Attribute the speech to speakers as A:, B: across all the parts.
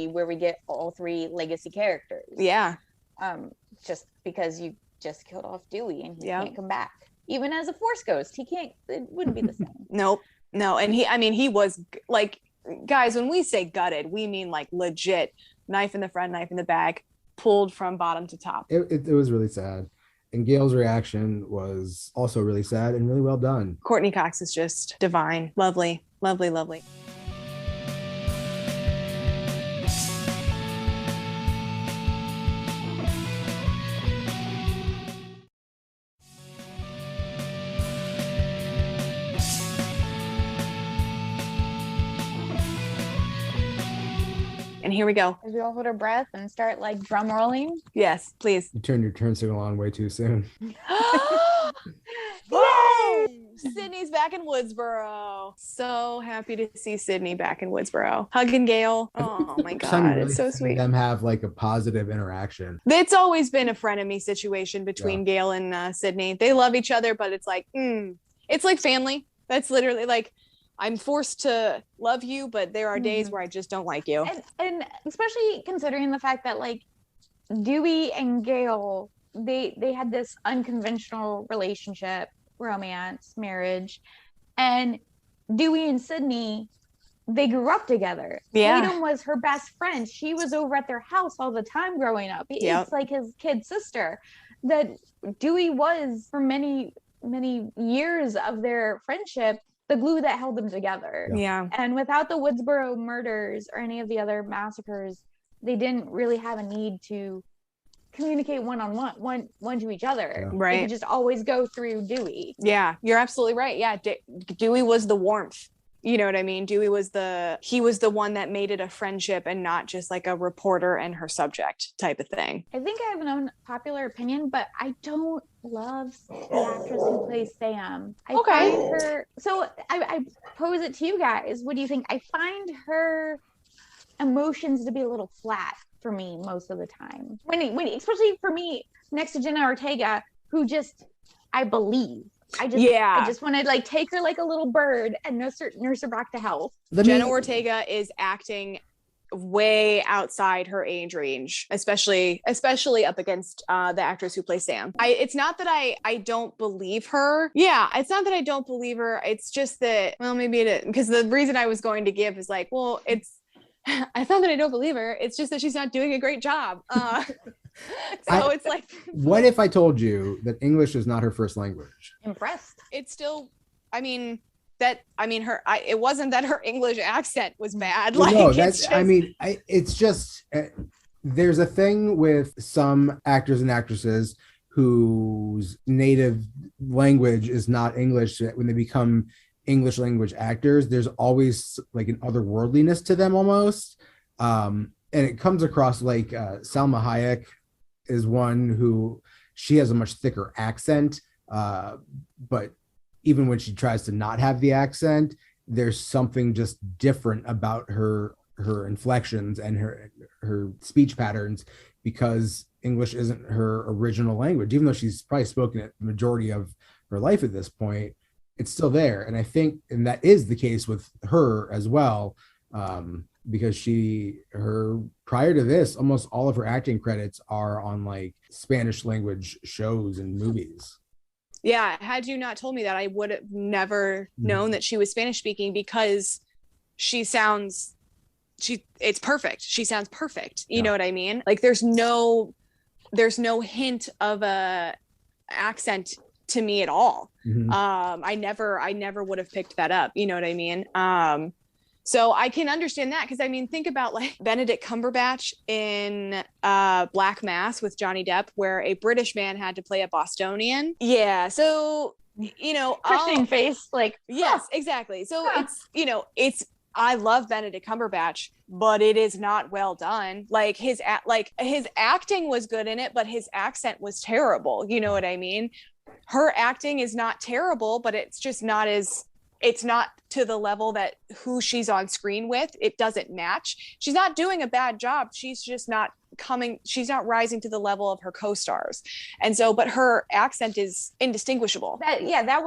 A: where we get all three legacy characters.
B: Yeah.
A: Just because you just killed off Dewey and he can't come back. Even as a Force ghost, it wouldn't be the same.
B: Nope. No. And he was like, guys, when we say gutted, we mean like legit knife in the front, knife in the back, pulled from bottom to top.
C: It was really sad. And Gail's reaction was also really sad and really well done.
B: Courtney Cox is just divine. Lovely, lovely, lovely. And here we go.
A: As we all hold our breath and start like drum rolling.
B: Yes, please.
C: You turned your turn signal on way too soon.
B: Sydney's back in Woodsboro. So happy to see Sydney back in Woodsboro. Hugging Gail. Oh my God, really, it's so sweet.
C: Them have like a positive interaction.
B: It's always been a frenemy situation between Gail and Sydney. They love each other, but it's like, it's like family. That's literally like, I'm forced to love you, but there are days where I just don't like you.
A: And especially considering the fact that like Dewey and Gail, they had this unconventional relationship, romance, marriage, and Dewey and Sydney, they grew up together.
B: Yeah.
A: Tatum was her best friend. She was over at their house all the time growing up. It's like his kid sister. That Dewey was for many, many years of their friendship the glue that held them together.
B: Yeah.
A: And without the Woodsboro murders or any of the other massacres, they didn't really have a need to communicate one to each other.
B: Right.
A: They could just always go through Dewey.
B: Yeah, you're absolutely right. Yeah, Dewey was the warmth. You know what I mean? Dewey was he was the one that made it a friendship and not just like a reporter and her subject type of thing.
A: I think I have an unpopular opinion, but I don't love the actress who plays Sam. I find her, so I pose it to you guys. What do you think? I find her emotions to be a little flat for me most of the time. When especially for me, next to Jenna Ortega, who just, I believe. I just want to like take her like a little bird and nurse her back to health.
B: Jenna Ortega is acting way outside her age range, especially up against the actress who plays Sam. It's not that I don't believe her. Yeah, it's not that I don't believe her. It's just that, well, maybe it is, because the reason I was going to give is like, well, it's not that I don't believe her. It's just that she's not doing a great job. It's like,
C: what if I told you that English is not her first language?
A: Impressed.
B: It's still, it wasn't that her English accent was bad.
C: Like, no, it's just, there's a thing with some actors and actresses whose native language is not English. When they become English language actors, there's always like an otherworldliness to them almost. And it comes across like Salma Hayek is one who, she has a much thicker accent, but even when she tries to not have the accent, there's something just different about her inflections and her speech patterns, because English isn't her original language. Even though she's probably spoken it the majority of her life at this point, it's still there. And I think, and that is the case with her as well, because prior to this, almost all of her acting credits are on like Spanish language shows and movies.
B: Yeah, had you not told me that, I would have never known that she was Spanish speaking, because it's perfect. She sounds perfect. You know what I mean? Like there's no hint of a accent to me at all. I never would have picked that up. You know what I mean? So I can understand that, because I mean, think about like Benedict Cumberbatch in Black Mass with Johnny Depp, where a British man had to play a Bostonian. Yeah, so
A: Christian face, like
B: yes, exactly. So it's I love Benedict Cumberbatch, but it is not well done. Like his acting was good in it, but his accent was terrible. You know what I mean? Her acting is not terrible, but it's just not it's not to the level that who she's on screen with. It doesn't match. She's not doing a bad job. She's just not she's not rising to the level of her co-stars. And so, but her accent is indistinguishable.
A: I'm like, that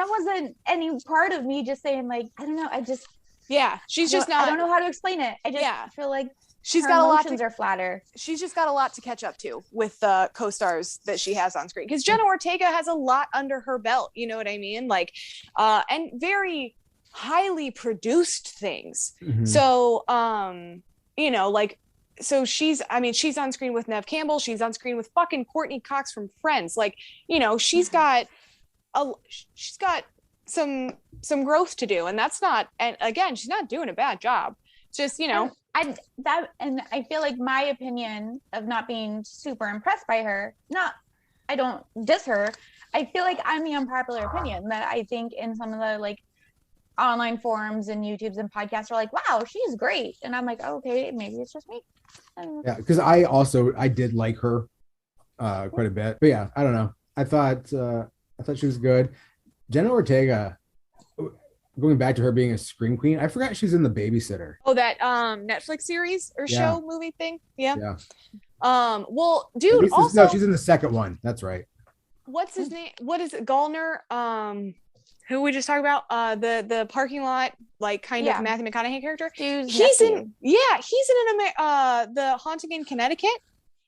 A: wasn't any part of me just saying like, I don't know. I just
B: Yeah, she's just not.
A: I don't know how to explain it. I just feel like
B: she's
A: her
B: got
A: emotions are flatter.
B: She's just got a lot to catch up to with the co-stars that she has on screen, because Jenna Ortega has a lot under her belt, you know what I mean, like and very highly produced things. So you know, like, so she's on screen with Neve Campbell, she's on screen with fucking Courtney Cox from Friends, like, you know, she's got some growth to do, and that's not, and again, she's not doing a bad job, just, you know.
A: I feel like my opinion of not being super impressed by her, I don't diss her, I feel like I'm the unpopular opinion, that I think in some of the like online forums and YouTubes and podcasts are like, wow, she's great, and I'm like, oh, okay, maybe it's just me.
C: Yeah, because I did like her quite a bit, but yeah, I don't know, I thought she was good. Jenna Ortega, going back to her being a scream queen, I forgot she's in The Babysitter.
B: Oh, that Netflix series or show movie thing. Yeah. Well, dude,
C: no, she's in the second one. That's right.
B: What's his name? What is it? Gallner? Who we just talked about? The parking lot, like, kind of Matthew McConaughey character. He's in The Haunting in Connecticut.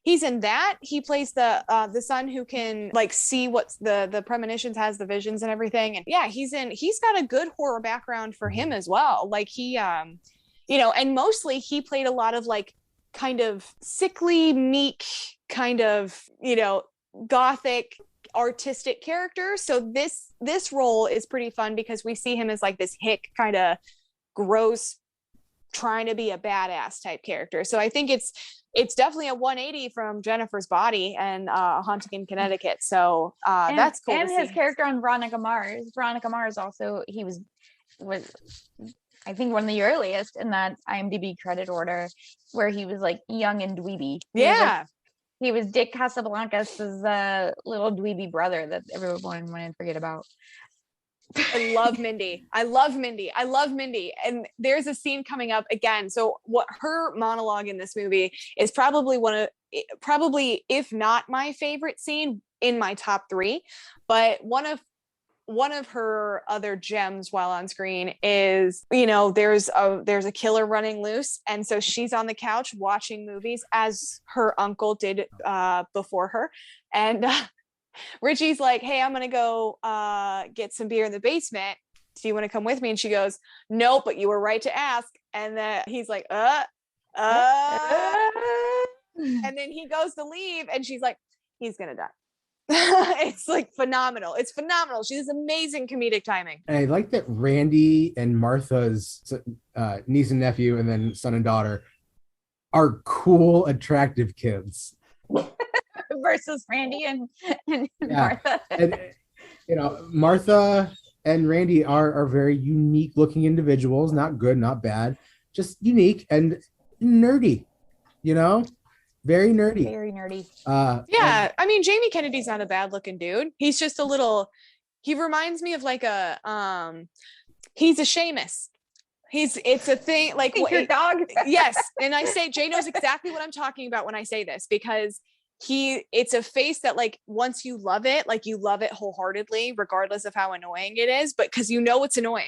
B: He's in that. He plays the son who can like see what's the premonitions, has the visions and everything. And yeah, he's got a good horror background for him as well. Like, he you know, and mostly he played a lot of like kind of sickly, meek, kind of, you know, gothic artistic characters. So this role is pretty fun because we see him as like this hick, kind of gross, trying to be a badass type character. So I think it's definitely a 180 from Jennifer's Body and Haunting in Connecticut. So that's cool.
A: And his character on Veronica Mars also, he was I think one of the earliest in that IMDb credit order, where he was like young and dweeby. He was Dick Casablancas' little dweeby brother that everyone wanted to forget about.
B: I love Mindy. And there's a scene coming up again. So what her monologue in this movie is probably if not my favorite scene, in my top 3, but one of her other gems while on screen is, you know, there's a killer running loose, and so she's on the couch watching movies as her uncle did before her, and Richie's like, hey, I'm gonna go get some beer in the basement, do you want to come with me? And she goes, nope, but you were right to ask. And then he's like, and then he goes to leave and she's like, he's gonna die. It's like phenomenal. It's phenomenal. She has amazing comedic timing.
C: And I like that Randy and Martha's niece and nephew, and then son and daughter, are cool, attractive kids.
A: Versus Randy and Martha.
C: And, you know, Martha and Randy are very unique looking individuals. Not good, not bad, just unique and nerdy, you know? Very nerdy.
A: Very nerdy.
B: Yeah, I mean, Jamie Kennedy's not a bad looking dude. He's just a little, he reminds me of like he's a Seamus. It's a thing like
A: your dog.
B: Yes. And I say, Jay knows exactly what I'm talking about when I say this, because it's a face that like, once you love it, like you love it wholeheartedly, regardless of how annoying it is, but because you know it's annoying.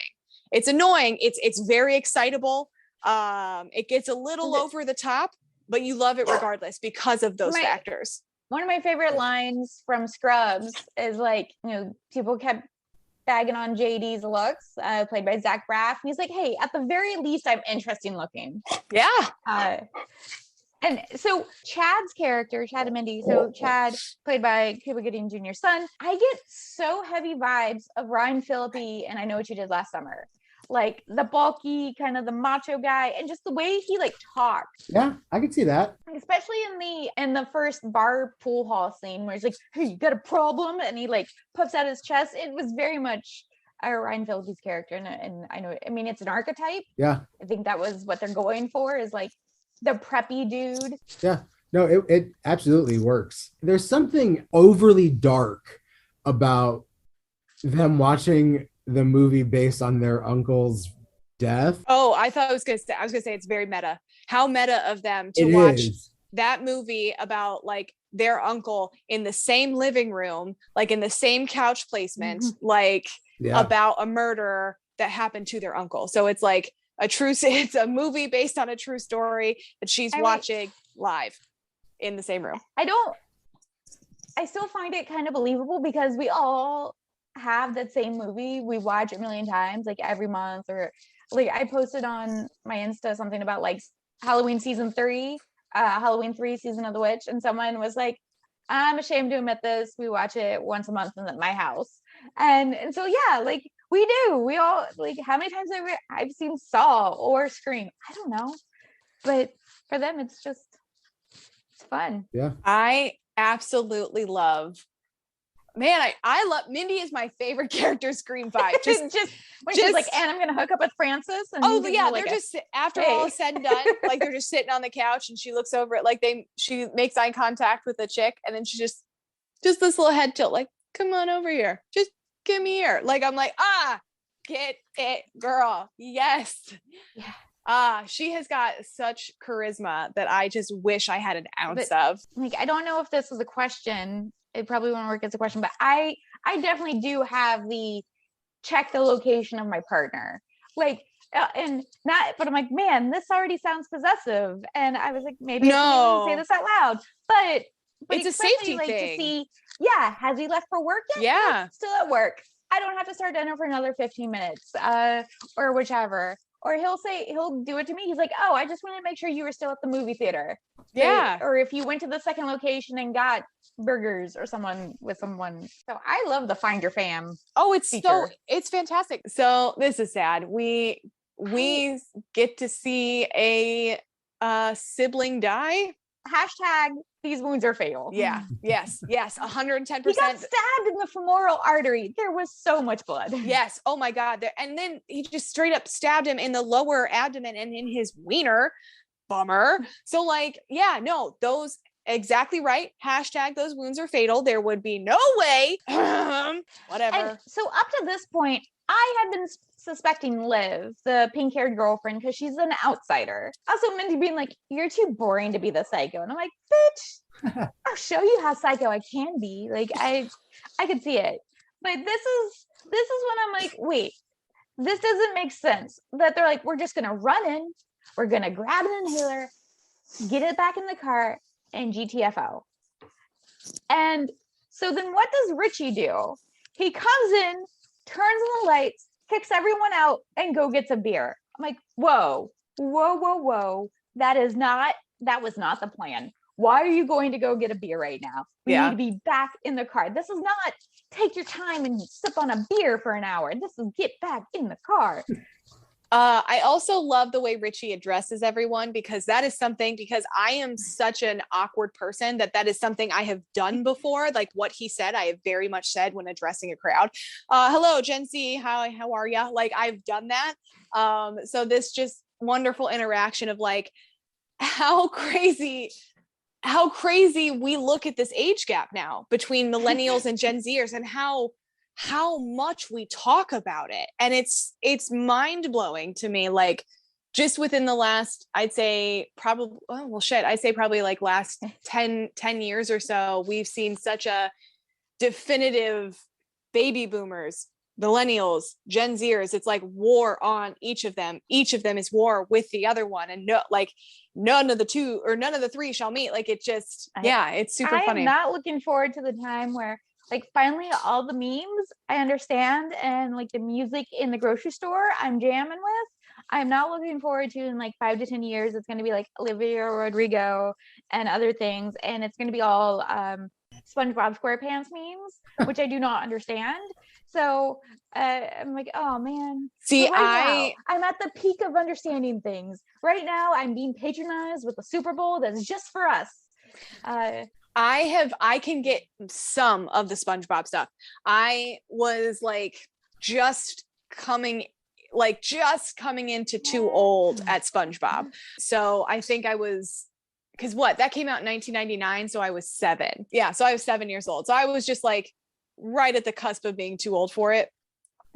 B: It's annoying. It's very excitable. It gets a little over the top, but you love it regardless because of those factors.
A: One of my favorite lines from Scrubs is like, you know, people kept bagging on JD's looks, played by Zach Braff. And he's like, hey, at the very least, I'm interesting looking.
B: Yeah.
A: And so Chad's character, Chad and Mindy, so Chad, played by Cuba Gooding Jr.'s son, I get so heavy vibes of Ryan Phillippe and I Know What You Did Last Summer. Like the bulky, kind of the macho guy, and just the way he like talks.
C: Yeah, I can see that.
A: Especially in the first bar pool hall scene where he's like, hey, you got a problem? And he like puffs out his chest. It was very much Ryan Phillippe's character. And I know, I mean, it's an archetype.
C: Yeah.
A: I think that was what they're going for, is like the preppy dude.
C: Yeah. No, it absolutely works. There's something overly dark about them watching the movie based on their uncle's death.
B: Oh, I was gonna say it's very meta. How meta of them to watch that movie about like their uncle in the same living room, like in the same couch placement, like about a murder that happened to their uncle. So it's like it's a movie based on a true story that she's watching live in the same room.
A: I still find it kind of believable because we all have that same movie we watch a million times, like every month, or like I posted on my Insta something about like Halloween season 3, Halloween 3 season of the witch, and someone was like, I'm ashamed to admit this, we watch it once a month at my house. And so yeah, like we all, like, how many times I've seen Saw or Scream, I don't know, but for them it's fun.
C: Yeah,
B: I absolutely love, I love Mindy is my favorite character. Scream 5 just
A: when she's like, and I'm gonna hook up with Francis, and
B: yeah,
A: like
B: they're just after all is said and done, like they're just sitting on the couch and she looks over it, like she makes eye contact with the chick, and then she just this little head tilt, like, come on over here, just give me here, like I'm like, get it, girl, yes. Yeah. She has got such charisma that I just wish I had an ounce of.
A: Like, I don't know if this is a question. It probably won't work as a question, but I definitely do have the check the location of my partner. Like, and not, but I'm like, man, this already sounds possessive. And I was like, maybe I shouldn't even say this out loud. But
B: it's a safety thing.
A: To see, yeah, has he left for work yet?
B: Yeah.
A: No, still at work. I don't have to start dinner for another 15 minutes, or whichever. Or he'll do it to me. He's like, oh, I just wanted to make sure you were still at the movie theater.
B: Yeah.
A: Or if you went to the second location and got burgers or with someone. So I love the Find Your Fam.
B: Oh, it's fantastic. So this is sad. We get to see a sibling die.
A: Hashtag these wounds are fatal.
B: Yeah. Yes. 110%.
A: He got stabbed in the femoral artery. There was so much blood.
B: Yes. Oh my God. And then he just straight up stabbed him in the lower abdomen and in his wiener. Bummer. So like, yeah, no, those exactly right. Hashtag those wounds are fatal. There would be no way. Whatever.
A: And so up to this point, I had been suspecting Liv, the pink-haired girlfriend, because she's an outsider. Also, Mindy being like, you're too boring to be the psycho. And I'm like, bitch, I'll show you how psycho I can be. Like, I could see it. But this is when I'm like, wait, this doesn't make sense. That they're like, we're just going to run in, we're going to grab an inhaler, get it back in the car, and GTFO. And so then what does Richie do? He comes in, turns on the lights, kicks everyone out, and go gets a beer. I'm like, whoa. That was not the plan. Why are you going to go get a beer right now? We need to be back in the car. This is not take your time and sip on a beer for an hour. This is get back in the car.
B: I also love the way Richie addresses everyone, because that is something, because I am such an awkward person that is something I have done before. Like what he said, I have very much said when addressing a crowd. Hello, Gen Z. How are ya? Like I've done that. So this just wonderful interaction of like how crazy we look at this age gap now between millennials and Gen Zers, and how much we talk about it. And it's mind-blowing to me, like just within the last, I'd say probably like last 10 years or so, we've seen such a definitive baby boomers, millennials, Gen Zers. It's like war on each of them is war with the other one, and no, like none of the two or none of the three shall meet. Like it just, it's super funny.
A: I'm not looking forward to the time where like finally all the memes I understand, and like the music in the grocery store I'm jamming with. I'm not looking forward to in like 5 to 10 years. It's going to be like Olivia Rodrigo and other things, and it's going to be all SpongeBob SquarePants memes, which I do not understand. So I'm like, oh man.
B: See,
A: now, I'm at the peak of understanding things. Right now, I'm being patronized with a Super Bowl that's just for us.
B: I can get some of the SpongeBob stuff. I was like just coming into too old at SpongeBob. So I think I was, because that came out in 1999. So I was 7. Yeah. So I was 7 years old. So I was just like right at the cusp of being too old for it.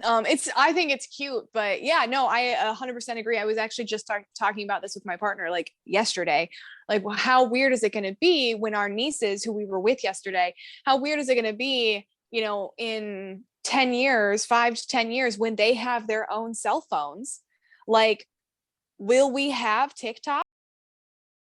B: I think it's cute, but yeah, no, I 100% agree. I was actually just talking about this with my partner like yesterday. Like, well, how weird is it going to be when our nieces who we were with yesterday, how weird is it going to be, in 10 years, 5 to 10 years, when they have their own cell phones? Like Will we have TikTok?